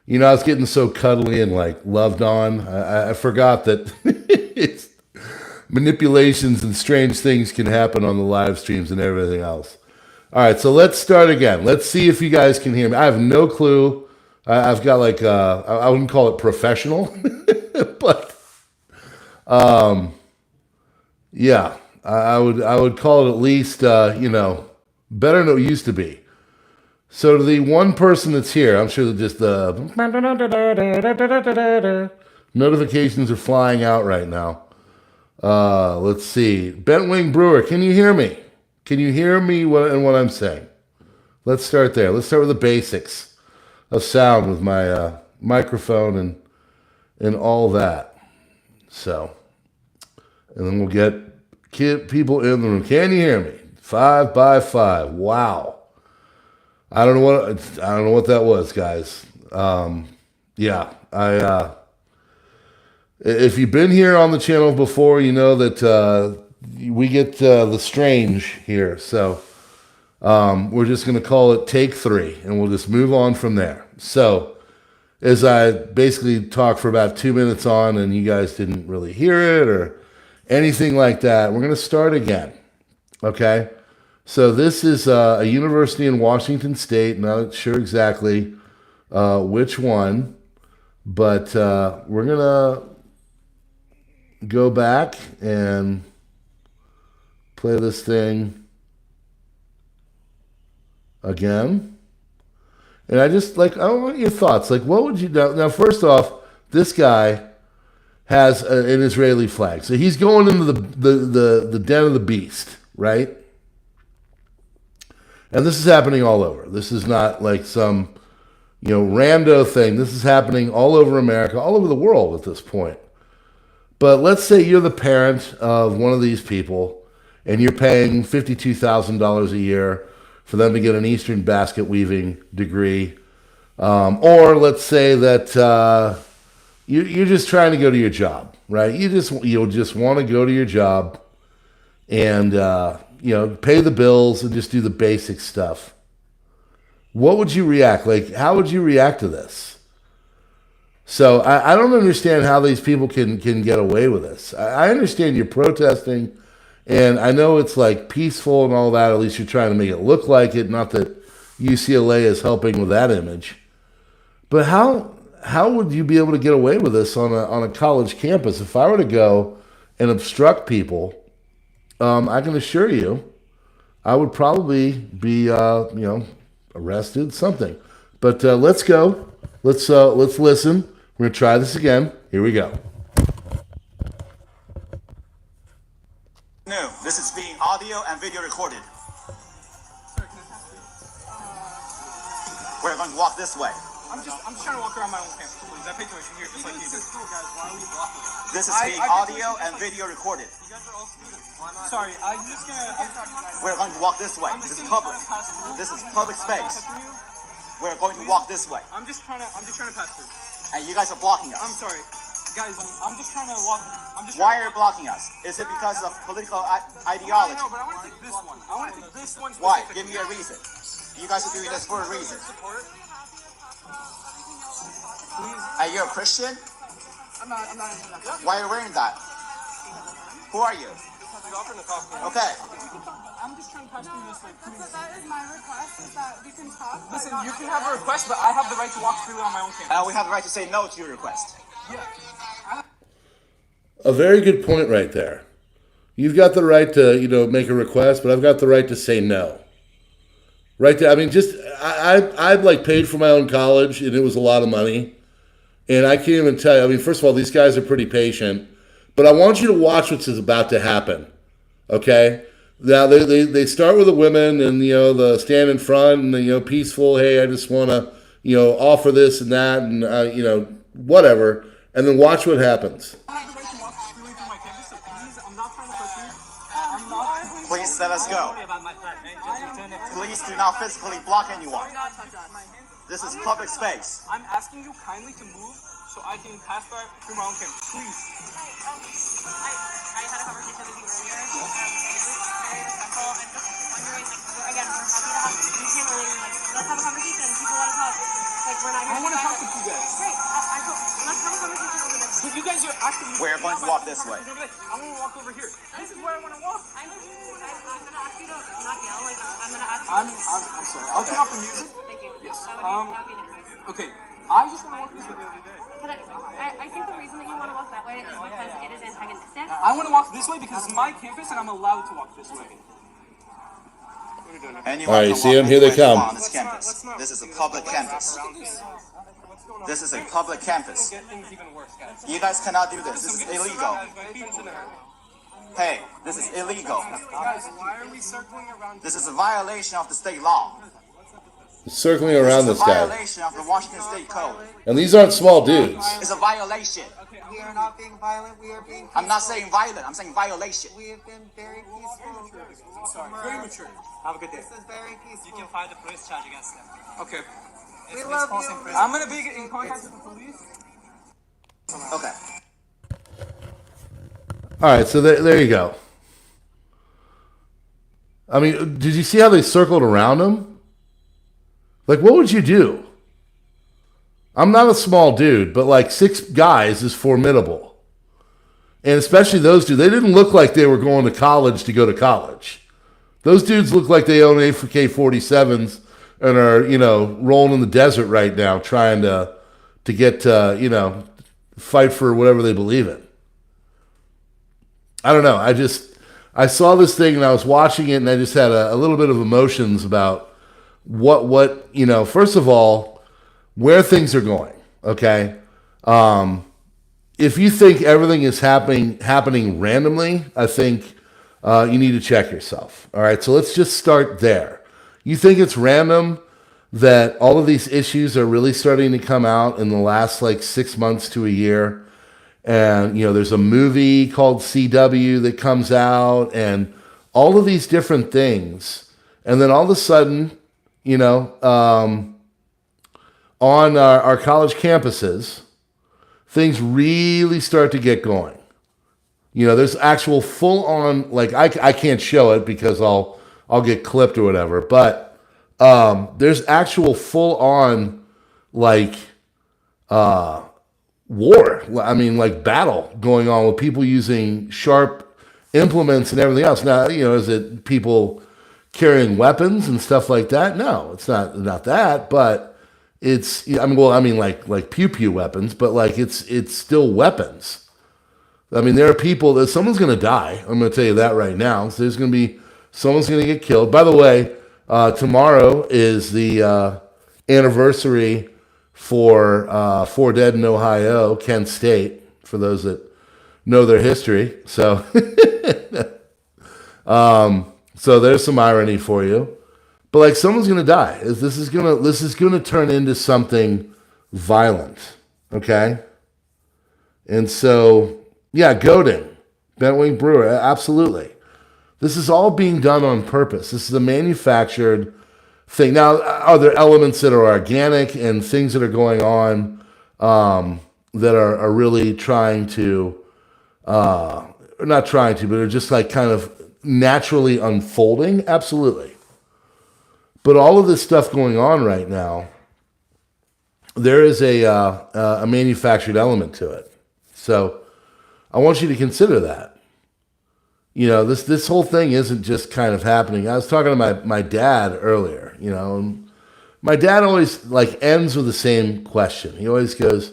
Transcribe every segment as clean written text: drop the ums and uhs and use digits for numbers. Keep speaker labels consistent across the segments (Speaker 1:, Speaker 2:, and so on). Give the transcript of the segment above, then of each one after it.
Speaker 1: You know, I was getting so cuddly and like loved on. I forgot that it's manipulations and strange things can happen on the live streams and everything else. All right, so let's start again. Let's see if you guys can hear me. I have no clue. I've got like I wouldn't call it professional, but yeah, I would call it at least you know, better than it used to be. So to the one person that's here, I'm sure that just the notifications are flying out right now. Let's see. Bentwing Brewer, can you hear me? Can you hear me and what I'm saying? Let's start there. Let's start with the basics of sound with my microphone and all that. So, and then we'll get people in the room. Can you hear me? 5 by 5. Wow. I don't know what that was, guys. Yeah, if you've been here on the channel before, you know that we get the strange here. So we're just going to call it take 3, and we'll just move on from there. So as I basically talked for about 2 minutes on, and you guys didn't really hear it or anything like that, we're going to start again. Okay? So this is a university in Washington State. Not sure exactly which one, but we're going to go back and play this thing again. And I want your thoughts. Like, what would you do? Now, first off, this guy has an Israeli flag. So he's going into the den of the beast, right? And this is happening all over. This is not like some, you know, rando thing. This is happening all over America, all over the world at this point. But let's say you're the parent of one of these people, and you're paying $52,000 a year for them to get an Eastern basket weaving degree. Or let's say that you're just trying to go to your job, right? You'll just want to go to your job and you know, pay the bills and just do the basic stuff. What would you react? Like, how would you react to this? So I don't understand how these people can get away with this. I understand you're protesting, and I know it's like peaceful and all that. At least you're trying to make it look like it. Not that UCLA is helping with that image. But how would you be able to get away with this on a college campus? If I were to go and obstruct people, I can assure you, I would probably be, you know, arrested, something. But let's go. Let's listen. We're gonna try this again. Here we go.
Speaker 2: No, this is being audio and video recorded. We're going to walk this way.
Speaker 3: I'm just trying to walk around my own campus, please. I pay tuition here just like you do.
Speaker 2: This is being audio and video recorded.
Speaker 3: You guys are all students. Sorry, I'm just gonna.
Speaker 2: We're going to walk this way. This is public. This is public space. We're going to walk this way.
Speaker 3: I'm just trying to pass through.
Speaker 2: And you guys are blocking us.
Speaker 3: I'm sorry, guys. I'm just trying to walk.
Speaker 2: Why are you blocking us? Is it because of political ideology?
Speaker 3: No, but I want to take this one. I want to take this one.
Speaker 2: Why? Give me a reason. You guys are doing this for a reason. Are you a Christian?
Speaker 3: I'm not.
Speaker 2: Why are you wearing that? Who are you? Okay.
Speaker 3: I'm just trying to pass through this way, please.
Speaker 4: So that is my request, is that we can talk.
Speaker 3: Listen, you can have a request, but I have the right to walk through on my own campus.
Speaker 2: We have the right to say no to your request.
Speaker 3: Yeah.
Speaker 1: A very good point right there. You've got the right to, you know, make a request, but I've got the right to say no. Right there. I mean, just I've like paid for my own college, and it was a lot of money. And I can't even tell you. I mean, first of all, these guys are pretty patient, but I want you to watch what's about to happen. Okay. Now they start with the women, and you know, the stand in front, and you know, peaceful. Hey, I just want to, you know, offer this and that, and you know, whatever. And then watch what happens.
Speaker 2: Please let us go. Please do not physically block anyone. This is public space.
Speaker 3: I'm asking you kindly to move so I can pass through my own campus. Please.
Speaker 4: I had a conversation with you earlier. It was very respectful. I'm just wondering, like, again, we're happy to have, we can't really, like, let's have a conversation. People want to talk. Like, we're not
Speaker 3: I
Speaker 4: here
Speaker 3: want to talk
Speaker 4: violent.
Speaker 3: with you guys.
Speaker 4: Great. Let's have a conversation over this.
Speaker 3: But you guys are actively.
Speaker 2: We're going to walk this way.
Speaker 3: I want to walk over here. This is where I want to walk.
Speaker 4: I'm gonna ask you to not yell. Like, I'm gonna ask you.
Speaker 3: I'm sorry. I'll turn off the music.
Speaker 4: Thank you.
Speaker 3: Yes.
Speaker 4: That would be nice.
Speaker 3: Okay. I just want to walk this way.
Speaker 4: But I think the reason that you want to walk that way is because it is antagonistic.
Speaker 3: I want to walk this way because it's my campus and I'm allowed to walk this way.
Speaker 2: Anyone
Speaker 1: All right, you
Speaker 2: can
Speaker 1: see
Speaker 2: walk
Speaker 1: them? Here they
Speaker 2: anywhere
Speaker 1: come.
Speaker 2: on this campus. This is a public campus. This is a public campus.
Speaker 3: Get things even worse, guys.
Speaker 2: You guys cannot do this. This is illegal. Hey, this is illegal.
Speaker 3: Guys, why are we circling around?
Speaker 2: This is a violation of the state law.
Speaker 1: Circling around
Speaker 2: This
Speaker 1: this
Speaker 2: is a
Speaker 1: guy.
Speaker 2: violation of the Washington State Code.
Speaker 1: And these aren't small dudes.
Speaker 2: It's a violation.
Speaker 5: We are not being violent. We are being peaceful.
Speaker 2: I'm not saying violent. I'm saying violation.
Speaker 5: We have been very peaceful.
Speaker 3: Sorry. Very mature. Have a good day.
Speaker 5: This is very peaceful.
Speaker 3: file the police charge against them. Okay.
Speaker 5: We love you.
Speaker 3: I'm gonna be in contact with the police.
Speaker 2: Okay.
Speaker 1: All right, so there you go. I mean, did you see how they circled around him? Like, what would you do? I'm not a small dude, but like 6 guys is formidable. And especially those two, they didn't look like they were going to college to go to college. Those dudes look like they own AK-47s and are, rolling in the desert right now trying to get, fight for whatever they believe in. I don't know. I saw this thing and I was watching it and I just had a little bit of emotions about what first of all, where things are going, okay? If you think everything is happening randomly, I think you need to check yourself, all right? So let's just start there. You think it's random that all of these issues are really starting to come out in the last 6 months to a year? And, there's a movie called CW that comes out and all of these different things. And then all of a sudden, on our college campuses, things really start to get going. There's actual full on, I can't show it because I'll get clipped or whatever, but there's actual full on war. I mean, battle going on with people using sharp implements and everything else. Now, is it people carrying weapons and stuff like that? No, it's not that, but it's, like pew-pew weapons, but it's still weapons. I mean, there are people that someone's going to die. I'm going to tell you that right now. So someone's going to get killed. By the way, tomorrow is the anniversary for 4 Dead in Ohio, Kent State, for those that know their history. So, so there's some irony for you. But someone's going to die. This is going to turn into something violent, okay? And so, yeah, goading, Bentwing Brewer, absolutely. This is all being done on purpose. This is a manufactured thing. Now, are there elements that are organic and things that are going on that are really trying to, not trying to, but are just kind of naturally unfolding? Absolutely. But all of this stuff going on right now, there is a manufactured element to it. So I want you to consider that. This whole thing isn't just kind of happening. I was talking to my dad earlier, and my dad always ends with the same question. He always goes,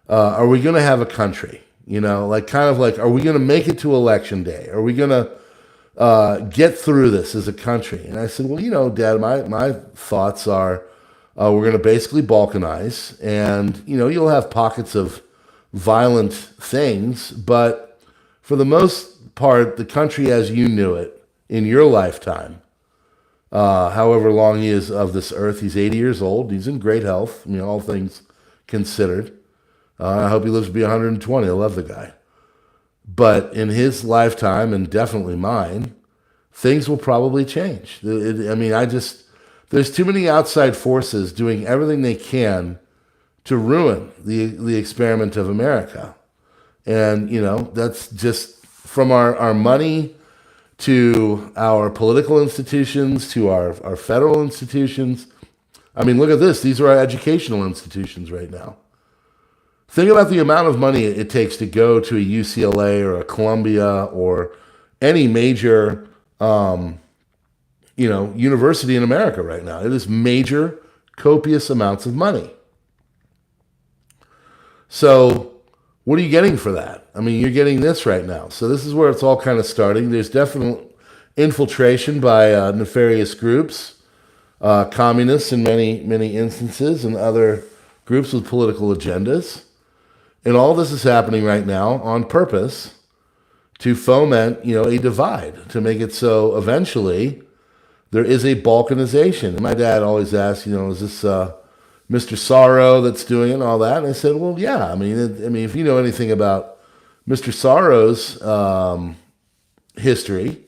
Speaker 1: are we going to have a country? Are we going to make it to election day? Are we going to get through this as a country? And I said, well, Dad, my thoughts are we're going to basically balkanize and, you'll have pockets of violent things, but for the most part, the country as you knew it in your lifetime, however long he is of this earth, he's 80 years old, he's in great health, all things considered. I hope he lives to be 120. I love the guy. But in his lifetime, and definitely mine, things will probably change. There's too many outside forces doing everything they can to ruin the experiment of America. And, that's just from our money to our political institutions to our federal institutions. I mean, look at this. These are our educational institutions right now. Think about the amount of money it takes to go to a UCLA or a Columbia or any major, university in America right now. It is major, copious amounts of money. So what are you getting for that? I mean, you're getting this right now. So this is where it's all kind of starting. There's definite infiltration by nefarious groups, communists in many instances, and other groups with political agendas. And all this is happening right now on purpose to foment, a divide, to make it so eventually there is a balkanization. And my dad always asked, is this Mr. Sorrow that's doing it and all that? And I said, well, yeah. I mean, if you know anything about Mr. Sorrow's history,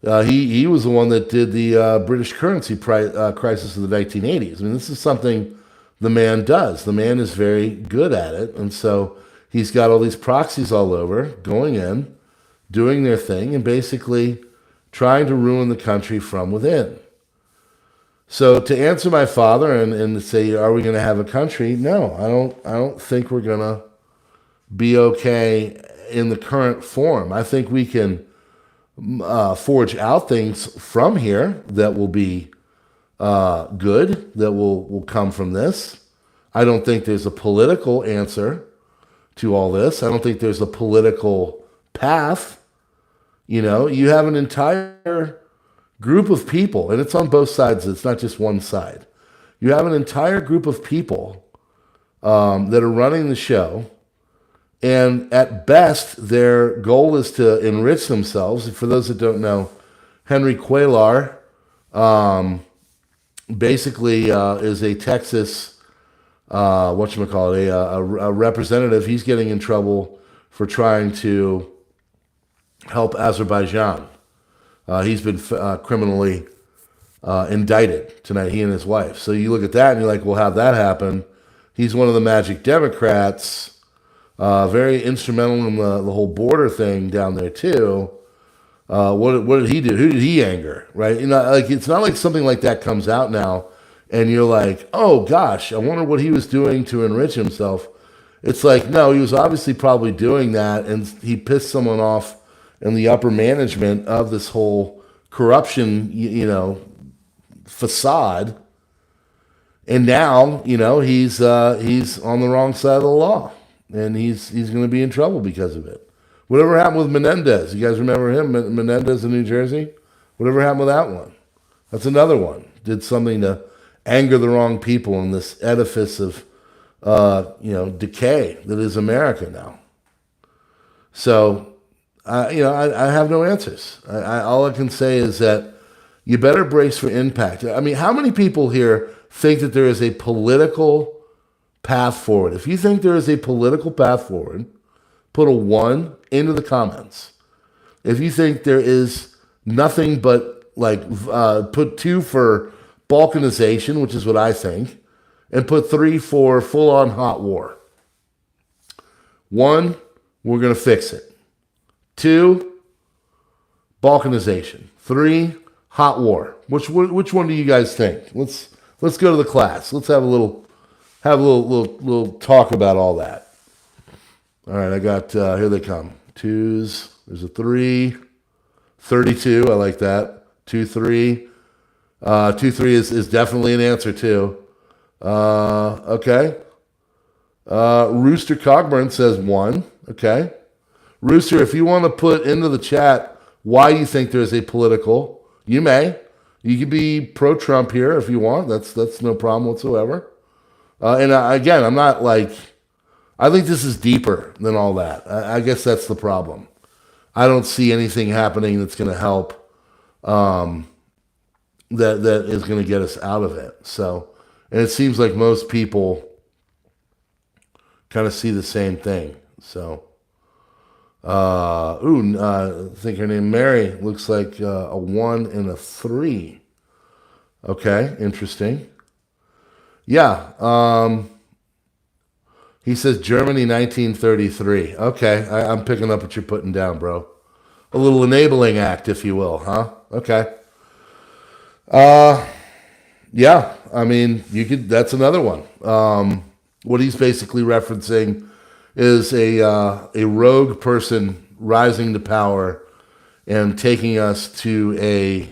Speaker 1: he was the one that did the British currency crisis of the 1980s. I mean, this is something the man does. The man is very good at it. And so he's got all these proxies all over going in, doing their thing, and basically trying to ruin the country from within. So to answer my father and to say, are we going to have a country? No, I don't think we're going to be okay in the current form. I think we can forge out things from here that will be good, that will come from this. I don't think there's a political answer to all this. I don't think there's a political path. You have an entire group of people, and it's on both sides. It's not just one side. You have an entire group of people that are running the show, and at best, their goal is to enrich themselves. For those that don't know, Henry Cuellar basically is a Texas, a representative. He's getting in trouble for trying to help Azerbaijan. He's been criminally indicted tonight, he and his wife. So you look at that and you're like, well, how'd that happen? He's one of the magic Democrats, very instrumental in the whole border thing down there too. What did he do? Who did he anger? Right? It's not like something like that comes out now and you're like, oh gosh, I wonder what he was doing to enrich himself. It's like, no, he was obviously probably doing that, and he pissed someone off in the upper management of this whole corruption, facade. And now, he's on the wrong side of the law, and he's going to be in trouble because of it. Whatever happened with Menendez? You guys remember him, Menendez in New Jersey? Whatever happened with that one? That's another one. Did something to anger the wrong people in this edifice of, decay that is America now. So, I have no answers. All I can say is that you better brace for impact. I mean, how many people here think that there is a political path forward? If you think there is a political path forward, put a 1 into the comments. If you think there is nothing but put 2 for balkanization, which is what I think, and put 3 for full-on hot war. 1, we're going to fix it. 2, balkanization. 3, hot war. Which one do you guys think? Let's go to the class. Let's have a little talk about all that. All right, I got here they come. 2s. There's a 3. 32. I like that. 2, 3. 2, 3 is definitely an answer too. Okay. Rooster Cogburn says 1. Okay. Rooster, if you want to put into the chat why you think there's a political, you may. You could be pro-Trump here if you want. That's no problem whatsoever. Again, I'm not I think this is deeper than all that. I guess that's the problem. I don't see anything happening that's going to help that is going to get us out of it. So, and it seems like most people kind of see the same thing. So, I think her name Mary looks like a 1 and a 3. Okay, interesting. Yeah. He says Germany 1933. Okay, I'm picking up what you're putting down, bro. A little enabling act, if you will, huh? Okay. Yeah, I mean, you could. That's another one. What he's basically referencing is a rogue person rising to power and taking us to a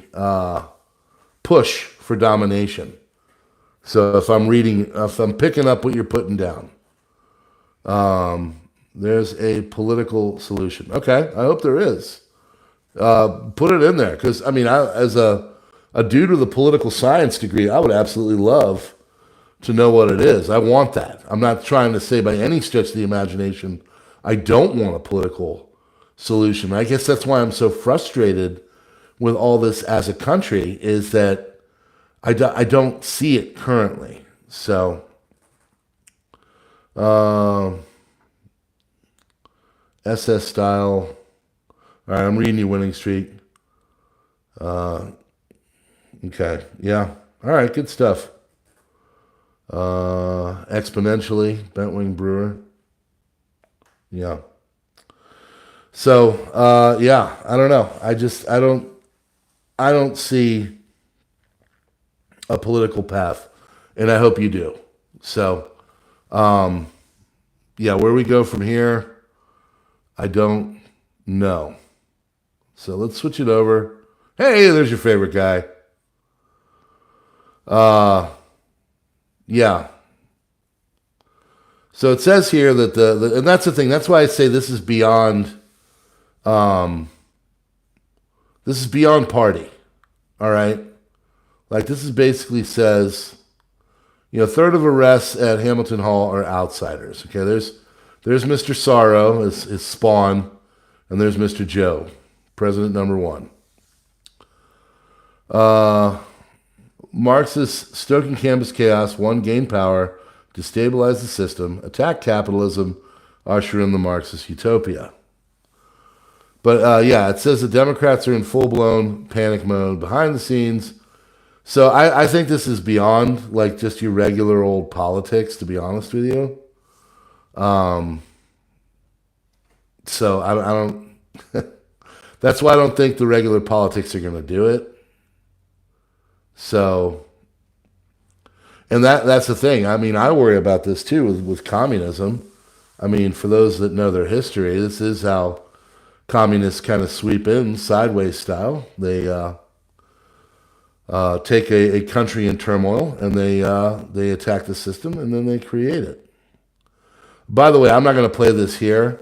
Speaker 1: push for domination. So if I'm picking up what you're putting down, there's a political solution. Okay, I hope there is. Put it in there, because I mean, as a dude with a political science degree, I would absolutely love to know what it is. I want that. I'm not trying to say by any stretch of the imagination I don't want a political solution. I guess that's why I'm so frustrated with all this as a country, is that I don't see it currently. So, SS style. All right, I'm reading you Winning Streak. Okay, yeah. All right, good stuff. Exponentially, Bentwing Brewer. Yeah. So, yeah, I don't know. I don't see a political path, and I hope you do. So, yeah, where we go from here, I don't know. So let's switch it over. Hey, there's your favorite guy. Yeah. So it says here that and that's the thing. That's why I say this is beyond. This is beyond party. All right. Like, this is basically says, a third of arrests at Hamilton Hall are outsiders. Okay. There's Mr. Sorrow, his spawn, and there's Mr. Joe, president number one. Marxists stoking campus chaos, one, gain power, destabilize the system, attack capitalism, usher in the Marxist utopia. But yeah, it says the Democrats are in full-blown panic mode behind the scenes. So I think this is beyond like just your regular old politics, to be honest with you. So I don't. That's why I don't think the regular politics are going to do it. So, and that's the thing. I mean, I worry about this too with communism. I mean, for those that know their history, this is how communists kind of sweep in sideways style. They take a country in turmoil and they attack the system, and then they create it. By the way, I'm not going to play this here.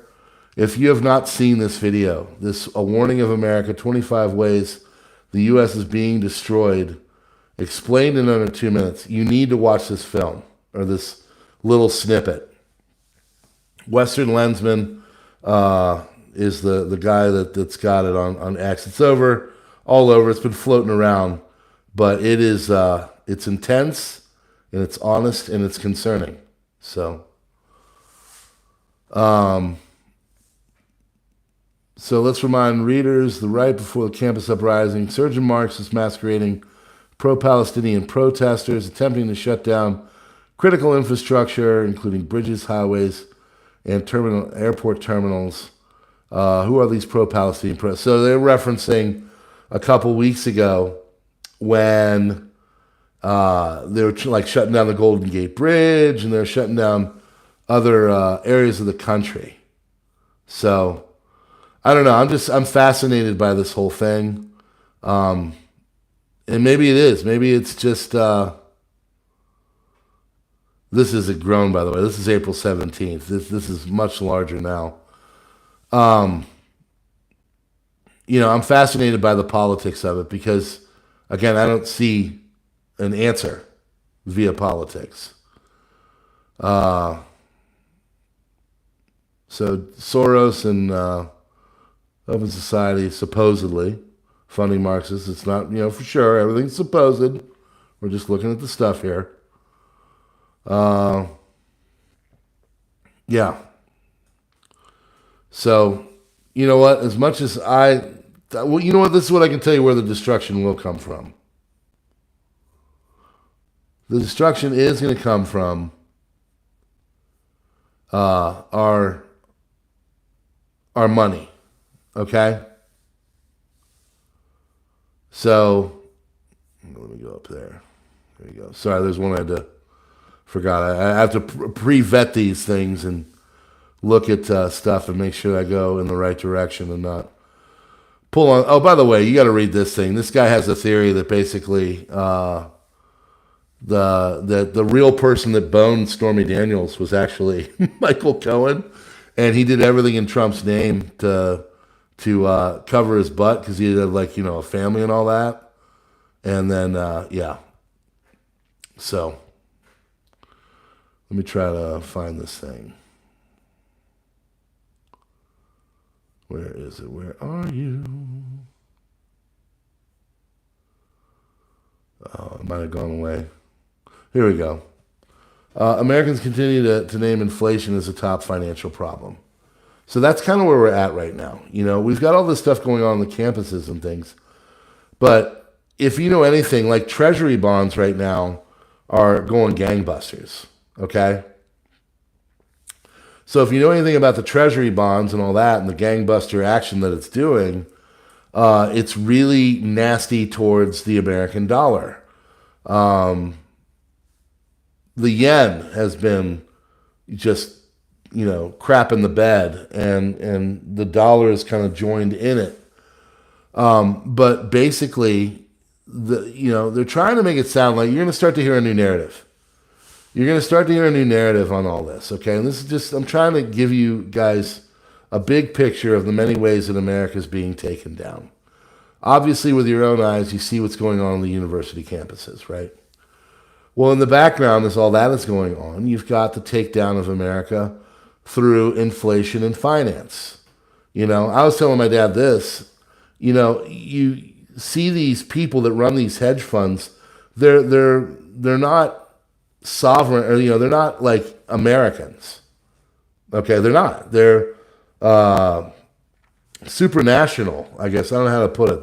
Speaker 1: If you have not seen this video, A Warning of America, 25 Ways the U.S. is Being Destroyed, explained in under 2 minutes, you need to watch this film, or this little snippet. Western Lensman is the guy that's got it on X. It's all over. It's been floating around, but it is it's intense, and it's honest, and it's concerning. So, so let's remind readers, the right before the campus uprising, surging Marxists masquerading pro-Palestinian protesters attempting to shut down critical infrastructure, including bridges, highways, and airport terminals. Who are these pro-Palestinian protesters? So they're referencing a couple weeks ago when they were like shutting down the Golden Gate Bridge, and they're shutting down other areas of the country. So I don't know. I'm fascinated by this whole thing. And maybe it is. Maybe it's just, this isn't grown, by the way. This is April 17th. This is much larger now. I'm fascinated by the politics of it because, again, I don't see an answer via politics. So Soros and Open Society supposedly funding Marxists. It's not, for sure. Everything's supposed. We're just looking at the stuff here. Yeah. So, you know what? As much as you know what? This is what I can tell you where the destruction will come from. The destruction is going to come from our money. Okay? So, let me go up there. There you go. Sorry, there's one I had to forgot. I have to pre-vet these things and look at stuff and make sure I go in the right direction and not pull on. Oh, by the way, you got to read this thing. This guy has a theory that basically the real person that boned Stormy Daniels was actually Michael Cohen, and he did everything in Trump's name to cover his butt because he had like a family and all that, and then yeah. So let me try to find this thing. Where is it? Where are you? Oh, it might have gone away. Here we go. Americans continue to name inflation as a top financial problem. So that's kind of where we're at right now. We've got all this stuff going on the campuses and things. But if you know anything, like treasury bonds right now are going gangbusters. Okay? So if you know anything about the treasury bonds and all that and the gangbuster action that it's doing, it's really nasty towards the American dollar. The yen has been just, crap in the bed, and the dollar is kind of joined in it. But basically, they're trying to make it sound like you're going to start to hear a new narrative. You're going to start to hear a new narrative on all this, okay? And this is just, I'm trying to give you guys a big picture of the many ways that America is being taken down. Obviously, with your own eyes, you see what's going on the university campuses, right? Well, in the background, as all that is going on, you've got the takedown of America through inflation and finance. I was telling my dad this, you see these people that run these hedge funds, they're not sovereign, or they're not like Americans. Okay, they're not. They're supranational, I guess. I don't know how to put it.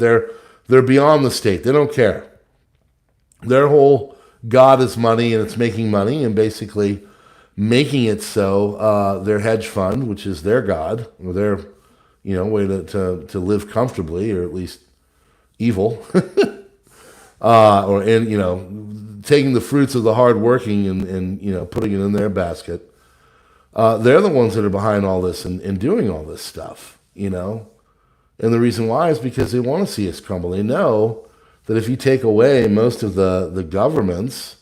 Speaker 1: They're beyond the state. They don't care. Their whole God is money, and it's making money, and basically making it so their hedge fund, which is their God, or their way to live comfortably, or at least evil, or taking the fruits of the hard working and putting it in their basket. They're the ones that are behind all this and doing all this stuff, And the reason why is because they want to see us crumble. They know that if you take away most of the governments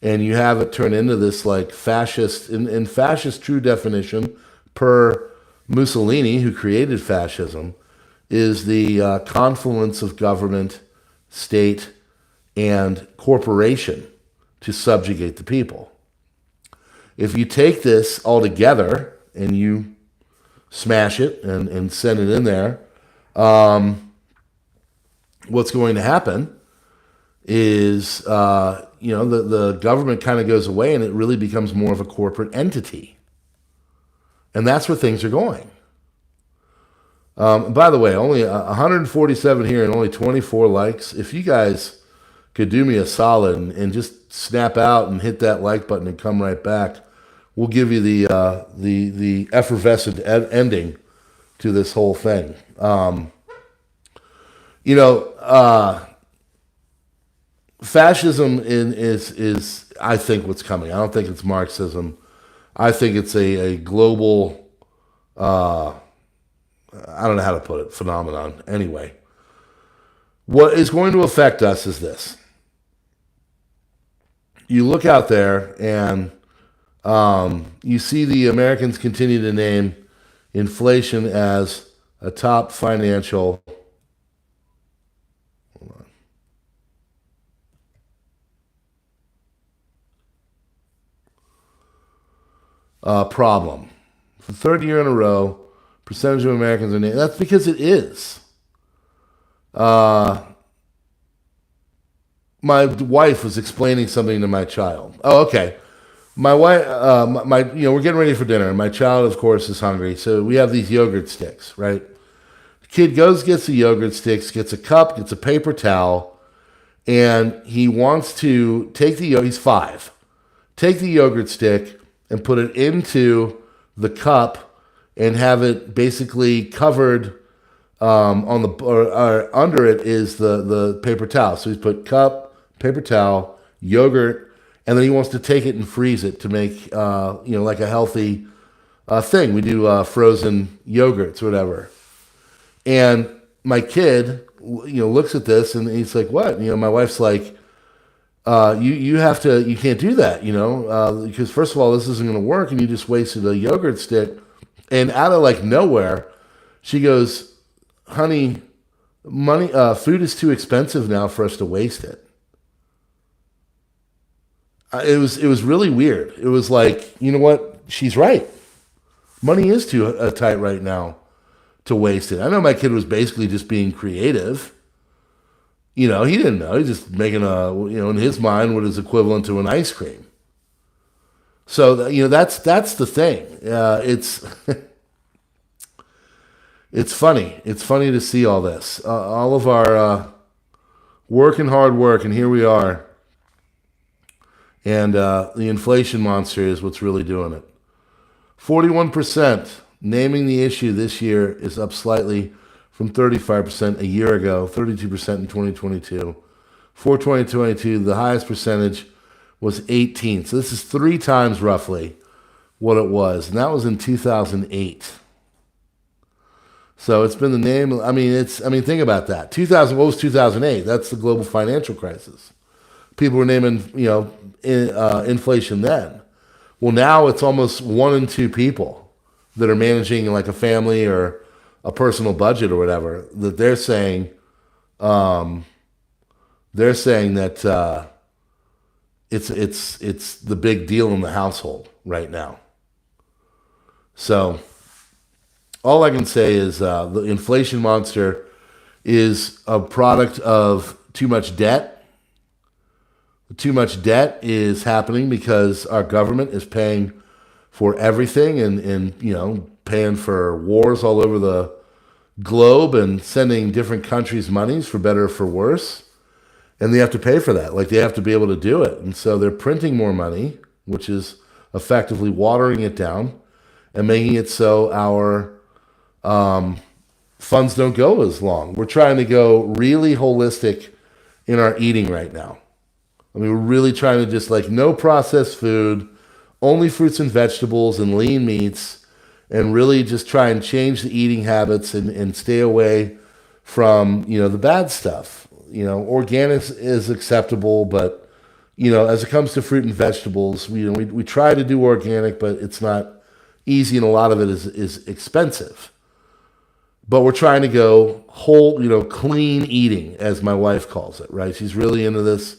Speaker 1: and you have it turn into this like fascist, in fascist true definition per Mussolini, who created fascism, is the confluence of government, state, and corporation to subjugate the people. If you take this all together and you smash it and send it in there, what's going to happen is, the government kind of goes away and it really becomes more of a corporate entity. And that's where things are going. By the way, only 147 here and only 24 likes. If you guys could do me a solid and just snap out and hit that like button and come right back, we'll give you the effervescent ending to this whole thing. Fascism is I think what's coming. I don't think it's Marxism. I think it's a global, I don't know how to put it, phenomenon. Anyway, what is going to affect us is this. You look out there and you see the Americans continue to name inflation as a top financial problem. For the third year in a row, percentage of Americans are named. That's because it is. My wife was explaining something to my child. Oh, okay. My wife, we're getting ready for dinner. My child, of course, is hungry, so we have these yogurt sticks, right? The kid goes, gets the yogurt sticks, gets a cup, gets a paper towel, and he wants to take he's 5, take the yogurt stick and put it into the cup and have it basically covered or under it is the paper towel. So he's put cup, paper towel, yogurt, and then he wants to take it and freeze it to make, like a healthy thing. We do frozen yogurts or whatever. And my kid, looks at this and he's like, what? My wife's like, you can't do that, because first of all, this isn't going to work and you just wasted a yogurt stick. And out of like nowhere, she goes, honey, food is too expensive now for us to waste it. It was really weird. It was like, you know what? She's right. Money is too tight right now to waste it. I know my kid was basically just being creative. He didn't know. He's just making in his mind, what is equivalent to an ice cream. So, that's the thing. It's funny. It's funny to see all this. All of our work and hard work, and here we are. And the inflation monster is what's really doing it. 41% naming the issue this year is up slightly from 35% a year ago, 32% in 2022. For 2022, the highest percentage was 18. So this is 3 times roughly what it was. And that was in 2008. So it's been the name. Think about that. What was 2008? That's the global financial crisis. People were naming, inflation then. Well, now it's almost 1 in 2 people that are managing like a family or a personal budget or whatever, that they're saying that it's the big deal in the household right now. So all I can say is the inflation monster is a product of too much debt. Too much debt is happening because our government is paying for everything and paying for wars all over the globe and sending different countries monies for better or for worse. And they have to pay for that. Like, they have to be able to do it. And so they're printing more money, which is effectively watering it down and making it so our funds don't go as long. We're trying to go really holistic in our eating right now. We're really trying to just no processed food, only fruits and vegetables and lean meats, and really just try and change the eating habits and stay away from, the bad stuff. Organic is acceptable, but, as it comes to fruit and vegetables, we try to do organic, but it's not easy and a lot of it is expensive. But we're trying to go whole, clean eating, as my wife calls it, right? She's really into this.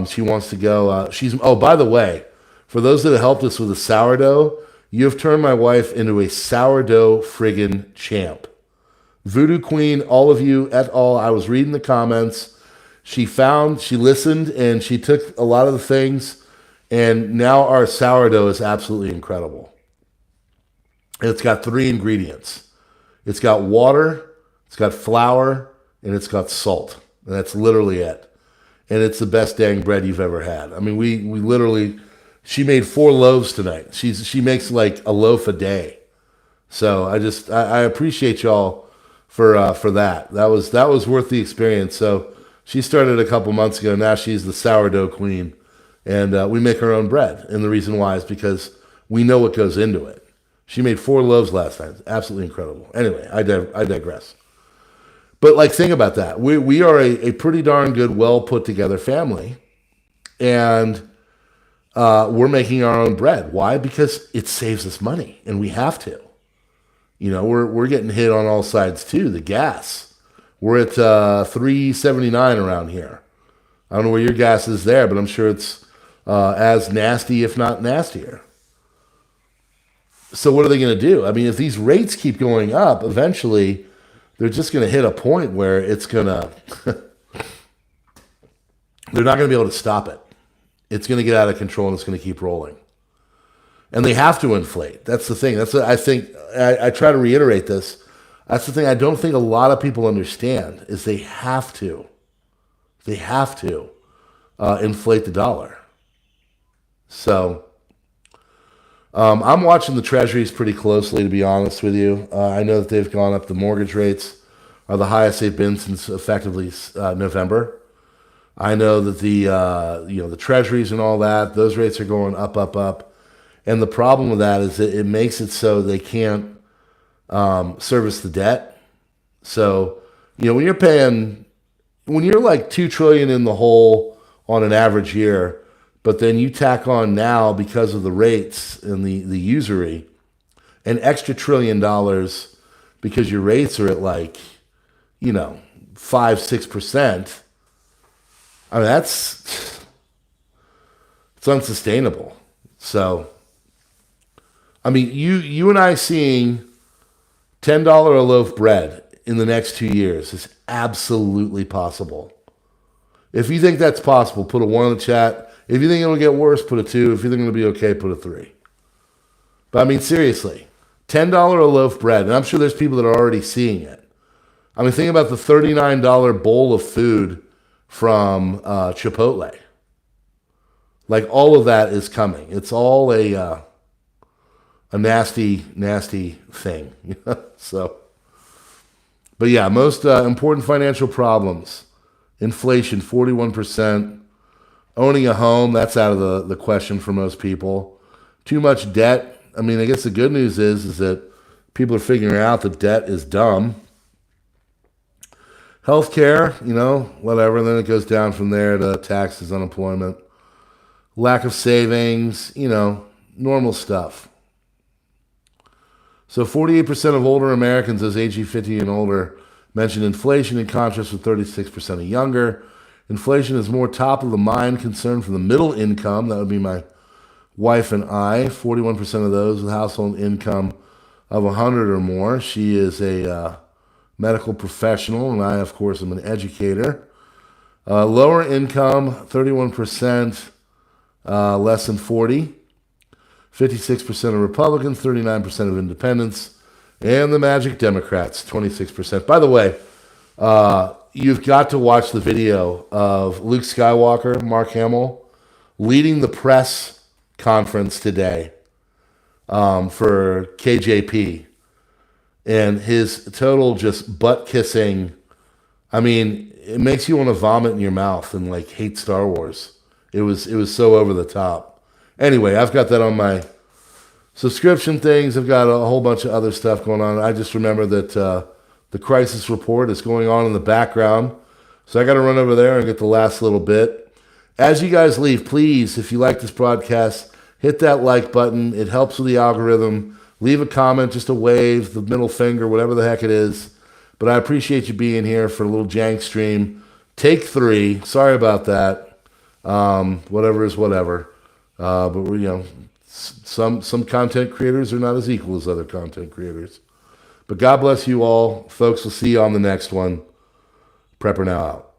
Speaker 1: She wants to go, by the way, for those that have helped us with the sourdough, you have turned my wife into a sourdough friggin' champ. Voodoo Queen, all of you et al. I was reading the comments. She listened, and she took a lot of the things, and now our sourdough is absolutely incredible. It's got 3 ingredients. It's got water, it's got flour, and it's got salt. And that's literally it. And it's the best dang bread you've ever had. We literally, she made 4 loaves tonight. She makes like a loaf a day. So I appreciate y'all for that. That was worth the experience. So she started a couple months ago. Now she's the sourdough queen, and we make our own bread. And the reason why is because we know what goes into it. She made 4 loaves last night. Absolutely incredible. Anyway, I digress. But think about that. We are a pretty darn good, well put together family, and we're making our own bread. Why? Because it saves us money, and we have to. We're getting hit on all sides too. The gas, we're at $3.79 around here. I don't know where your gas is there, but I'm sure it's as nasty, if not nastier. So what are they going to do? If these rates keep going up, eventually they're just going to hit a point where it's going to, they're not going to be able to stop it. It's going to get out of control and it's going to keep rolling. And they have to inflate. That's the thing. That's what I think. I try to reiterate this. That's the thing I don't think a lot of people understand is they have to. They have to inflate the dollar. So I'm watching the treasuries pretty closely, to be honest with you. I know that they've gone up. The mortgage rates are the highest they've been since effectively November. I know that the treasuries and all that, those rates are going up, up, up. And the problem with that is that it makes it so they can't service the debt. So, when you're like 2 trillion in the hole on an average year, but then you tack on now because of the rates and the usury, an extra $1 trillion because your rates are at like, 5-6%. I mean, it's unsustainable. So, I mean, you and I seeing $10 a loaf bread in the next 2 years is absolutely possible. If you think that's possible, put a 1 in the chat. If you think it'll get worse, put a 2. If you think it'll be okay, put a 3. But I mean, seriously, $10 a loaf bread, and I'm sure there's people that are already seeing it. I mean, think about the $39 bowl of food from Chipotle. Like, all of that is coming. It's all a nasty, nasty thing. So, but yeah, most important financial problems. Inflation, 41%. Owning a home, that's out of the question for most people. Too much debt. I mean, I guess the good news is that people are figuring out that debt is dumb. Healthcare, whatever. And then it goes down from there to taxes, unemployment. Lack of savings, normal stuff. So 48% of older Americans, those aged 50 and older, mentioned inflation, in contrast with 36% of younger. Inflation is more top of the mind concern for the middle income. That would be my wife and I. 41% of those with household income of 100 or more. She is a medical professional, and I, of course, am an educator. Lower income, 31%, less than 40. 56% of Republicans, 39% of independents, and the magic Democrats, 26%. By the way, you've got to watch the video of Luke Skywalker, Mark Hamill, leading the press conference today for KJP. And his total just butt kissing, I mean, it makes you want to vomit in your mouth and like hate Star Wars. It was so over the top. Anyway, I've got that on my subscription things. I've got a whole bunch of other stuff going on. I just remember that the crisis report is going on in the background. So I got to run over there and get the last little bit. As you guys leave, please, if you like this broadcast, hit that like button. It helps with the algorithm. Leave a comment, just a wave, the middle finger, whatever the heck it is. But I appreciate you being here for a little jank stream. Take 3. Sorry about that. Whatever is whatever. But we're, some content creators are not as equal as other content creators. But God bless you all. Folks, we'll see you on the next one. PrepperNow out.